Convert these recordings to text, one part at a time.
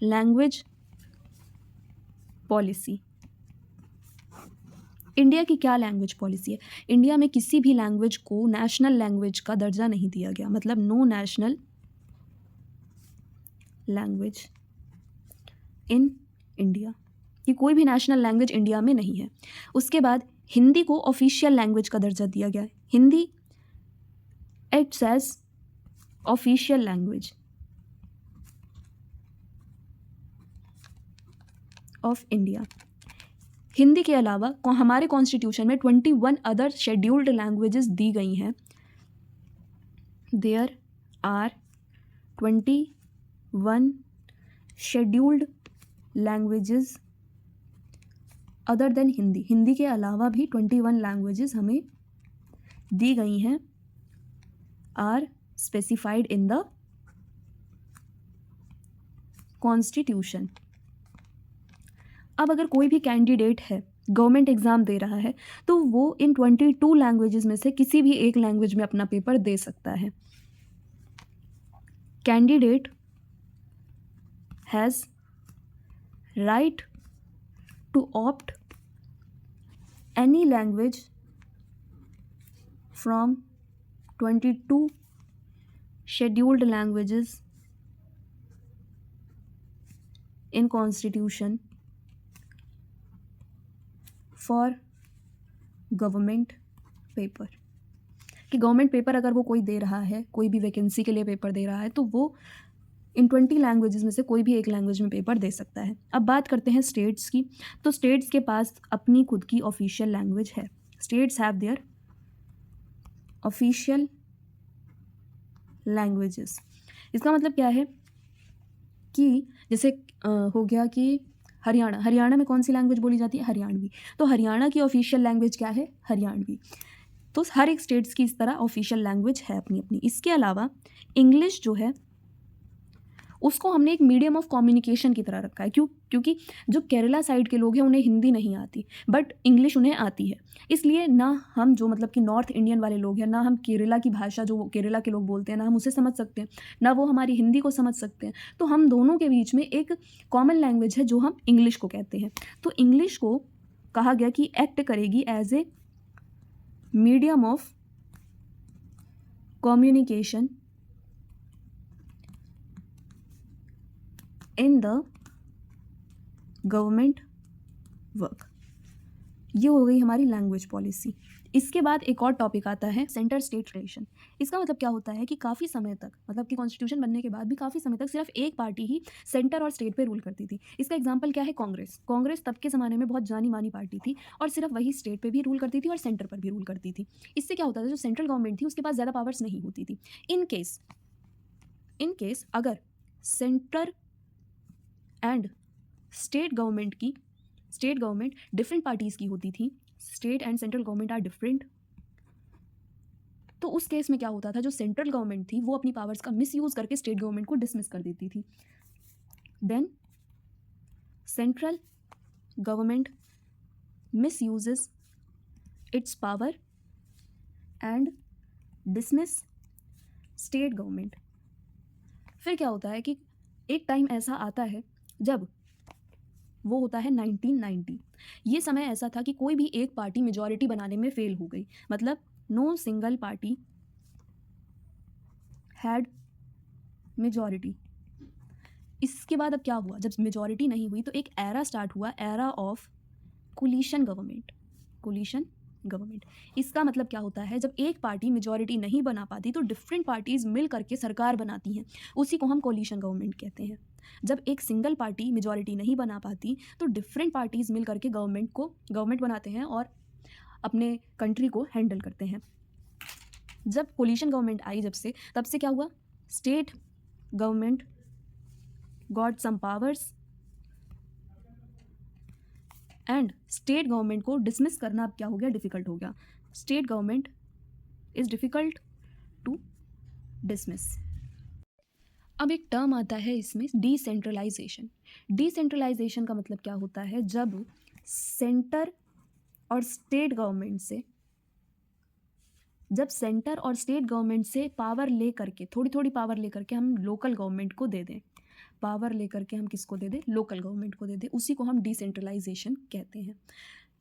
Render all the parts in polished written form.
Language policy. India की क्या language policy है? इंडिया में किसी भी लैंग्वेज को नेशनल लैंग्वेज का दर्जा नहीं दिया गया, मतलब no national language in India, कि कोई भी नेशनल लैंग्वेज इंडिया में नहीं है। उसके बाद हिंदी को ऑफिशियल लैंग्वेज का दर्जा दिया गया है। Hindi it's as official language of India. Hindi के अलावा हमारे कॉन्स्टिट्यूशन में 21 अदर शेड्यूल्ड लैंग्वेजेस दी गई हैं। There are 21 scheduled languages other than Hindi. Hindi के अलावा भी 21 लैंग्वेजेस हमें दी गई हैं, are specified in the constitution. अब अगर कोई भी कैंडिडेट है, गवर्नमेंट एग्ज़ाम दे रहा है, तो वो इन 22 लैंग्वेजेस में से किसी भी एक लैंग्वेज में अपना पेपर दे सकता है। Candidate has right to opt any language from 22 scheduled languages in constitution for government paper। कि गवर्नमेंट पेपर अगर वो कोई दे रहा है, कोई भी वैकेंसी के लिए पेपर दे रहा है, तो वो इन 20 लैंग्वेजेस में से कोई भी एक लैंग्वेज में पेपर दे सकता है। अब बात करते हैं स्टेट्स की। तो स्टेट्स के पास अपनी खुद की ऑफिशियल लैंग्वेज है। States have their official languages. इसका मतलब क्या है कि जैसे हो गया कि हरियाणा में कौन सी लैंग्वेज बोली जाती है? हरियाणवी। तो हरियाणा की ऑफिशियल लैंग्वेज क्या है? हरियाणवी। तो हर एक स्टेट्स की इस तरह ऑफिशियल लैंग्वेज है अपनी अपनी। इसके अलावा इंग्लिश जो है उसको हमने एक मीडियम ऑफ कम्युनिकेशन की तरह रखा है। क्योंकि जो केरला साइड के लोग हैं उन्हें हिंदी नहीं आती, बट इंग्लिश उन्हें आती है। इसलिए ना हम जो मतलब कि नॉर्थ इंडियन वाले लोग हैं, ना हम केरला की भाषा जो केरला के लोग बोलते हैं, ना हम उसे समझ सकते हैं, ना वो हमारी हिंदी को समझ सकते हैं। तो हम दोनों के बीच में एक कॉमन लैंग्वेज है जो हम इंग्लिश को कहते हैं। तो इंग्लिश को कहा गया कि एक्ट करेगी as a medium of communication in the government work. ये हो गई हमारी लैंग्वेज पॉलिसी। इसके बाद एक और टॉपिक आता है सेंटर स्टेट रिलेशन। इसका मतलब क्या होता है कि काफ़ी समय तक, मतलब कि कॉन्स्टिट्यूशन बनने के बाद भी काफ़ी समय तक सिर्फ एक पार्टी ही सेंटर और स्टेट पे रूल करती थी। इसका एग्जांपल क्या है? कांग्रेस तब के ज़माने में बहुत जानी मानी पार्टी थी और सिर्फ वही स्टेट पे भी रूल करती थी और सेंटर पर भी रूल करती थी। इससे क्या होता था, जो सेंट्रल गवर्नमेंट थी उसके पास ज़्यादा पावर्स नहीं होती थी। इन केस अगर centre and state government different parties की होती थी, state and central government are different, तो उस केस में क्या होता था, जो सेंट्रल गवर्नमेंट थी वो अपनी पावर्स का मिसयूज़ करके स्टेट गवर्नमेंट को डिसमिस कर देती थी। Then central government misuses its power and dismiss state government. फिर क्या होता है कि एक टाइम ऐसा आता है जब वो होता है 1990। ये समय ऐसा था कि कोई भी एक पार्टी मेजॉरिटी बनाने में फेल हो गई, मतलब no single party had majority. इसके बाद अब क्या हुआ, जब मेजॉरिटी नहीं हुई तो एक एरा स्टार्ट हुआ, एरा ऑफ कोलिशन गवर्नमेंट। इसका मतलब क्या होता है, जब एक पार्टी मेजॉरिटी नहीं बना पाती तो डिफरेंट पार्टीज मिल करके सरकार बनाती हैं, उसी को हम कोलिशन गवर्नमेंट कहते हैं। जब एक सिंगल पार्टी मेजॉरिटी नहीं बना पाती तो डिफरेंट पार्टीज मिल करके गवर्नमेंट बनाते हैं और अपने कंट्री को हैंडल करते हैं। जब कोलिशन गवर्नमेंट आई तब से क्या हुआ, state government got some powers and state government को डिसमिस करना अब क्या हो गया, डिफ़िकल्ट हो गया। State government is difficult to dismiss. अब एक टर्म आता है इसमें, डिसेंट्रलाइजेशन। डिसेंट्रलाइजेशन का मतलब क्या होता है, जब सेंटर और स्टेट गवर्नमेंट से पावर ले करके, थोड़ी थोड़ी पावर ले करके हम लोकल गवर्नमेंट को दे दें। पावर लेकर के हम किसको दे दें, लोकल गवर्नमेंट को दे दें। उसी को हम डिसेंट्रलाइजेशन कहते हैं।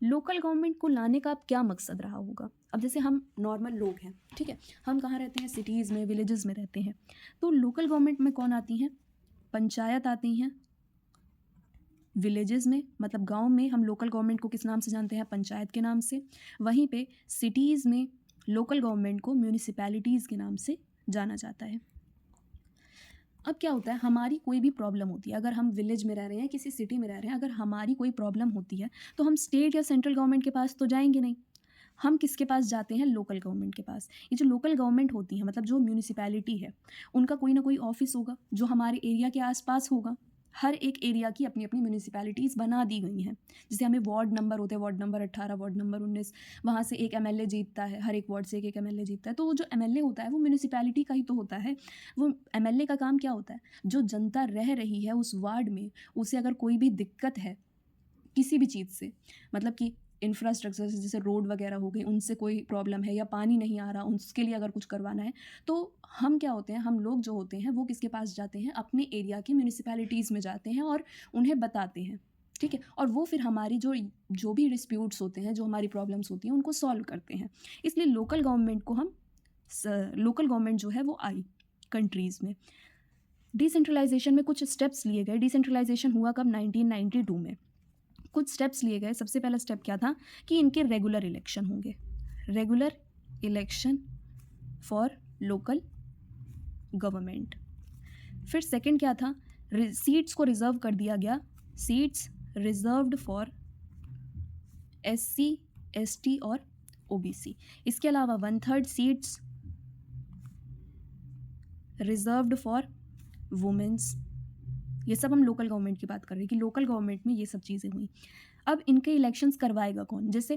लोकल गवर्नमेंट को लाने का अब क्या मकसद रहा होगा। अब जैसे हम नॉर्मल लोग हैं, ठीक है, हम कहाँ रहते हैं, सिटीज़ में, विलेजेस में रहते हैं। तो लोकल गवर्नमेंट में कौन आती हैं, पंचायत आती हैं। विलेजेस में मतलब गांव में हम लोकल गवर्नमेंट को किस नाम से जानते हैं, पंचायत के नाम से। वहीं पे सिटीज़ में लोकल गवर्नमेंट को म्यूनिसिपैलिटीज़ के नाम से जाना जाता है। अब क्या होता है, हमारी कोई भी प्रॉब्लम होती है, अगर हम विलेज में रह रहे हैं, किसी सिटी में रह रहे हैं, अगर हमारी कोई प्रॉब्लम होती है तो हम स्टेट या सेंट्रल गवर्नमेंट के पास तो जाएंगे नहीं, हम किसके पास जाते हैं, लोकल गवर्नमेंट के पास। ये जो लोकल गवर्नमेंट होती है मतलब जो म्यूनिसिपैलिटी है, उनका कोई ना कोई ऑफिस होगा जो हमारे एरिया के आसपास होगा। हर एक एरिया की अपनी अपनी म्यूनिसिपैलिटीज़ बना दी गई हैं। जैसे हमें वार्ड नंबर होते हैं, वार्ड नंबर 18, वार्ड नंबर 19, वहाँ से एक एमएलए जीतता है, हर एक वार्ड से एक एमएलए जीतता है। तो वो जो एमएलए होता है वो म्यूनिसिपैलिटी का ही तो होता है। वो एमएलए का काम क्या होता है, जो जनता रह रही है उस वार्ड में, उसे अगर कोई भी दिक्कत है किसी भी चीज़ से, मतलब कि इंफ्रास्ट्रक्चर से, जैसे रोड वगैरह हो गई, उनसे कोई प्रॉब्लम है, या पानी नहीं आ रहा, उसके लिए अगर कुछ करवाना है, तो हम क्या होते हैं, हम लोग जो होते हैं वो किसके पास जाते हैं, अपने एरिया की म्यूनिसिपैलिटीज़ में जाते हैं और उन्हें बताते हैं, ठीक है। और वो फिर हमारी जो भी डिस्प्यूट्स होते हैं, जो हमारी प्रॉब्लम्स होती हैं, उनको सॉल्व करते हैं। इसलिए लोकल गवर्नमेंट को हम लोकल गवर्नमेंट जो है वो आई कंट्रीज़ में। डिसेंट्रलाइजेशन में कुछ स्टेप्स लिए गए। डिसेंट्रलाइजेशन हुआ कब, 1992 में। कुछ स्टेप्स लिए गए। सबसे पहला स्टेप क्या था कि इनके रेगुलर इलेक्शन होंगे, regular election for local government. फिर सेकंड क्या था, सीट्स को रिजर्व कर दिया गया, seats reserved for SC ST और OBC। इसके अलावा 1/3 सीट्स रिजर्व्ड फॉर वुमेन्स। ये सब हम लोकल गवर्नमेंट की बात कर रहे हैं कि लोकल गवर्नमेंट में ये सब चीज़ें हुई। अब इनके इलेक्शंस करवाएगा कौन, जैसे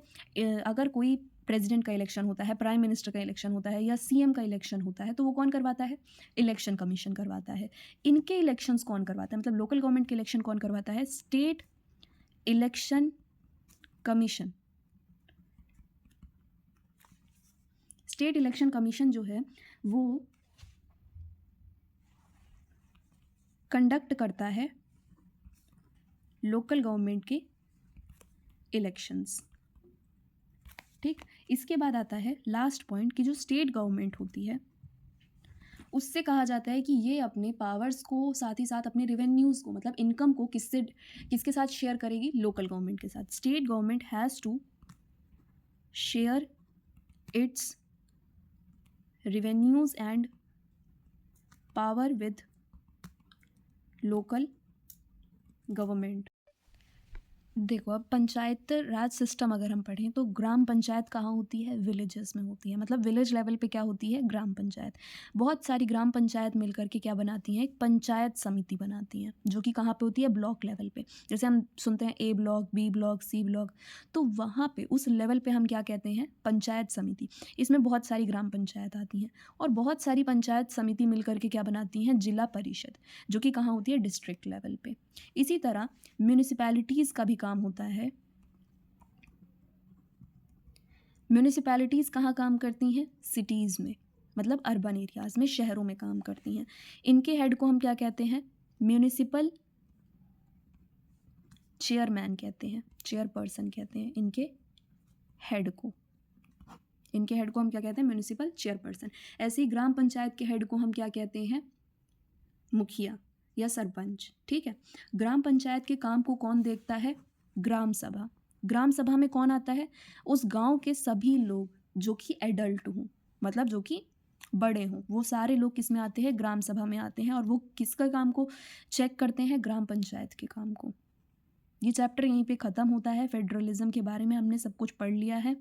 अगर कोई प्रेसिडेंट का इलेक्शन होता है, प्राइम मिनिस्टर का इलेक्शन होता है, या CM का इलेक्शन होता है, तो वो कौन करवाता है, इलेक्शन कमीशन करवाता है। इनके इलेक्शंस कौन करवाता है, मतलब लोकल गवर्नमेंट के इलेक्शन कौन करवाता है, state election commission. State election commission जो है वो कंडक्ट करता है लोकल गवर्नमेंट के इलेक्शंस, ठीक। इसके बाद आता है लास्ट पॉइंट कि जो स्टेट गवर्नमेंट होती है उससे कहा जाता है कि ये अपने पावर्स को, साथ ही साथ अपने रेवेन्यूज़ को, मतलब इनकम को किसके साथ शेयर करेगी, लोकल गवर्नमेंट के साथ। State government has to share its revenues and power with local government. देखो, अब पंचायत राज सिस्टम अगर हम पढ़ें तो ग्राम पंचायत कहाँ होती है, विलेजेस में होती है। मतलब विलेज लेवल पे क्या होती है, ग्राम पंचायत। बहुत सारी ग्राम पंचायत मिलकर के क्या बनाती हैं, एक पंचायत समिति बनाती हैं, जो कि कहाँ पे होती है, ब्लॉक लेवल पे। जैसे हम सुनते हैं A block, B block, C block, तो वहाँ पे उस लेवल पे हम क्या कहते हैं, पंचायत समिति। इसमें बहुत सारी ग्राम पंचायत आती हैं और बहुत सारी पंचायत समिति मिलकर के क्या बनाती हैं, जिला परिषद, जो कि कहाँ होती है, डिस्ट्रिक्ट लेवल पे। इसी तरह म्यूनिसिपैलिटीज़ का भी काम होता है। म्यूनिसिपैलिटीज़ कहाँ काम करती हैं, सिटीज़ में, मतलब अर्बन एरियाज़ में, शहरों में काम करती हैं। इनके हेड को हम क्या कहते हैं, म्यूनिसिपल चेयरमैन कहते हैं, चेयरपर्सन कहते हैं इनके हेड को। इनके हेड को हम क्या कहते हैं, म्यूनिसिपल चेयरपर्सन। ऐसे ही ग्राम पंचायत के हेड को हम क्या कहते हैं, मुखिया या सरपंच, ठीक है। ग्राम पंचायत के काम को कौन देखता है, ग्राम सभा। ग्राम सभा में कौन आता है, उस गांव के सभी लोग जो कि एडल्ट हों, मतलब जो कि बड़े हों, वो सारे लोग किस में आते हैं, ग्राम सभा में आते हैं। और वो किसका काम को चेक करते हैं, ग्राम पंचायत के काम को। ये चैप्टर यहीं पे ख़त्म होता है। फेडरलिज्म के बारे में हमने सब कुछ पढ़ लिया है।